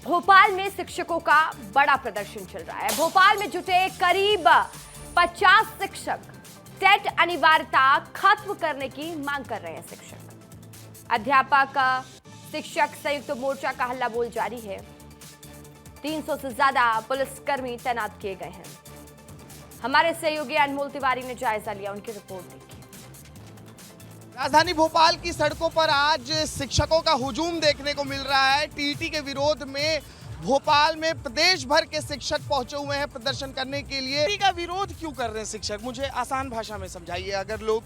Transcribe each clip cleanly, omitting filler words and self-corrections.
भोपाल में शिक्षकों का बड़ा प्रदर्शन चल रहा है। भोपाल में जुटे करीब 50 शिक्षक टेट अनिवार्यता खत्म करने की मांग कर रहे हैं। शिक्षक, अध्यापक, शिक्षक संयुक्त मोर्चा का हल्ला बोल जारी है। 300 से ज्यादा पुलिसकर्मी तैनात किए गए हैं। हमारे सहयोगी अनमोल तिवारी ने जायजा लिया, उनकी रिपोर्ट देखी। राजधानी भोपाल की सड़कों पर आज शिक्षकों का हुजूम देखने को मिल रहा है। टीटी के विरोध में भोपाल में प्रदेश भर के शिक्षक पहुंचे हुए हैं प्रदर्शन करने के लिए। टीटी का विरोध क्यों कर रहे हैं शिक्षक, मुझे आसान भाषा में समझाइए, अगर लोग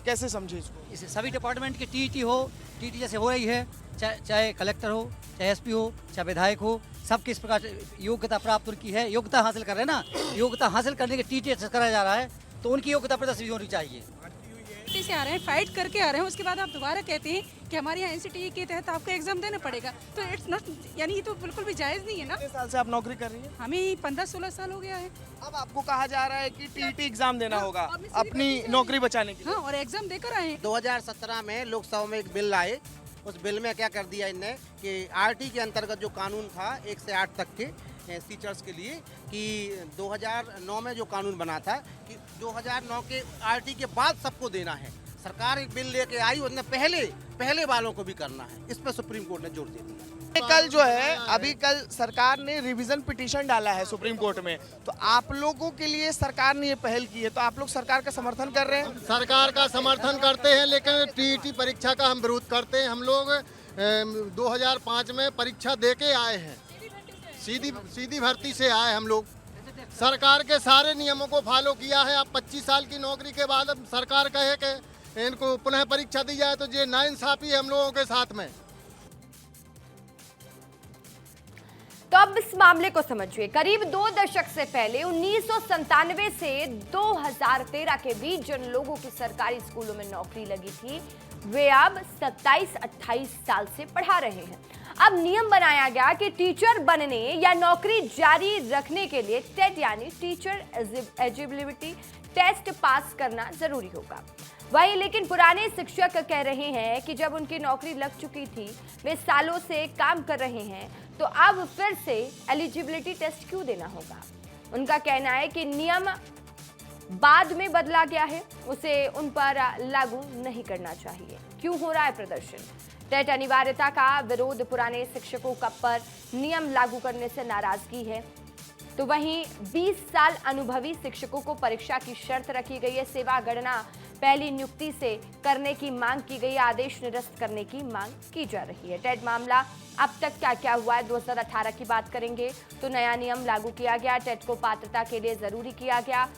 कैसे समझे इसको। इसे सभी डिपार्टमेंट की टीटी हो, टीटी जैसे हो रही है, चाहे कलेक्टर हो, चाहे एसपी हो, चाहे विधायक हो, सबकी इस प्रकार योग्यता प्राप्त उनकी है, योग्यता हासिल कर रहे हैं ना, योग्यता हासिल करने के टीटी कराया जा रहा है, तो उनकी योग्यता प्रदर्शित होनी चाहिए। से आ रहे हैं, फाइट करके आ रहे हैं, उसके बाद आप दोबारा कहते हैं कि हमारे यहाँ एनसीटीई के तहत आपको एग्जाम देना पड़ेगा, तो इट्स नॉट, यानी ये तो बिल्कुल भी जायज नहीं है ना। कितने साल से आप नौकरी कर रही हैं? हमें 15-16 साल हो गया है। अब आपको कहा जा रहा है कि टीटी एग्जाम देना होगा अपनी नौकरी बचाने के लिए। हाँ, और एग्जाम देकर आए। 2017 में लोकसभा में एक बिल लाए, उस बिल में क्या कर दिया इनने कि आरटी के अंतर्गत जो कानून था 1 से 8 तक के टीचर्स के लिए, कि 2009 में जो कानून बना था कि 2009 के आरटी के बाद सबको देना है। सरकार एक बिल लेके आई, उसने पहले वालों को भी करना है, इस पर सुप्रीम कोर्ट ने जोर दे दिया। कल जो है, अभी कल सरकार ने रिवीजन पिटीशन डाला है सुप्रीम कोर्ट में, तो आप लोगों के लिए सरकार ने ये पहल की है, तो आप लोग सरकार का समर्थन कर रहे हैं? सरकार का समर्थन करते हैं, लेकिन टीटी परीक्षा का हम विरोध करते हैं। हम लोग 2005 में परीक्षा दे के आए हैं, सीधी भर्ती से आए हम लोग। सरकार के सारे नियमों को फॉलो किया है। अब 25 साल की नौकरी के बाद अब सरकार कहे कि इनको पुनः परीक्षा दी जाए, तो ये नाइंसाफी है हम लोगों के साथ में। तो अब इस मामले को समझिए। करीब 2 दशक से पहले 1997 से 2013 के बीच जिन लोगों की सरकारी स्कूलों में नौकरी लगी थी, वे अब 27-28 साल से पढ़ा रहे हैं। अब नियम बनाया गया कि टीचर बनने या नौकरी जारी रखने के लिए टेट यानी टीचर एलिजिबिलिटी टेस्ट पास करना जरूरी होगा। वही लेकिन पुराने शिक्षक कह रहे हैं कि जब उनकी नौकरी लग चुकी थी, वे सालों से काम कर रहे हैं, तो अब फिर से एलिजिबिलिटी टेस्ट क्यों देना होगा। उनका कहना है कि नियम बाद में बदला गया है, उसे उन पर लागू नहीं करना चाहिए। क्यों हो रहा है प्रदर्शन? टेट अनिवार्यता का विरोध, पुराने शिक्षकों का पर नियम लागू करने से नाराजगी है। तो वहीं 20 साल अनुभवी शिक्षकों को परीक्षा की शर्त रखी गई है। सेवा गणना पहली नियुक्ति से करने की मांग की गई है। आदेश निरस्त करने की मांग की जा रही है। टेट मामला अब तक क्या क्या हुआ है, 2018 की बात करेंगे तो नया नियम लागू किया गया। टेट को पात्रता के लिए जरूरी किया गया।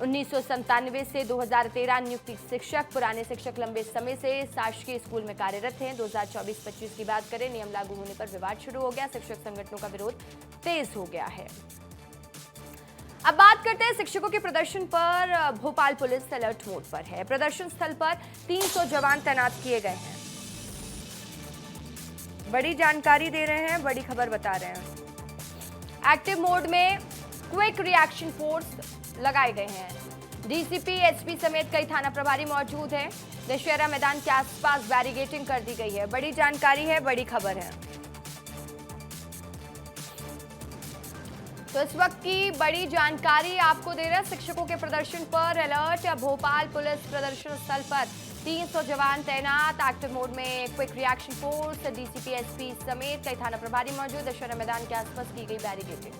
1997 से 2013 नियुक्ति शिक्षक, पुराने शिक्षक लंबे समय से शासकीय स्कूल में कार्यरत हैं। 2024-25 की बात करें, नियम लागू होने पर विवाद शुरू हो गया। शिक्षक संगठनों का विरोध तेज हो गया है। अब बात करते हैं शिक्षकों के प्रदर्शन पर। भोपाल पुलिस अलर्ट मोड पर है। प्रदर्शन स्थल पर 300 जवान तैनात किए गए हैं। बड़ी जानकारी दे रहे हैं, बड़ी खबर बता रहे हैं। एक्टिव मोड में क्विक रिएक्शन फोर्स लगाए गए हैं। डीसीपी, एसपी समेत कई थाना प्रभारी मौजूद हैं। दशहरा मैदान के आसपास बैरिकेडिंग कर दी गई है। बड़ी जानकारी है, बड़ी खबर है। तो इस वक्त की बड़ी जानकारी आपको दे रहे हैं। शिक्षकों के प्रदर्शन पर अलर्ट। भोपाल पुलिस प्रदर्शन स्थल पर 300 जवान तैनात। एक्टिव मोड में quick reaction force, DCP, SP समेत कई थाना प्रभारी मौजूद। दशहरा मैदान के आसपास की गई बैरिकेडिंग।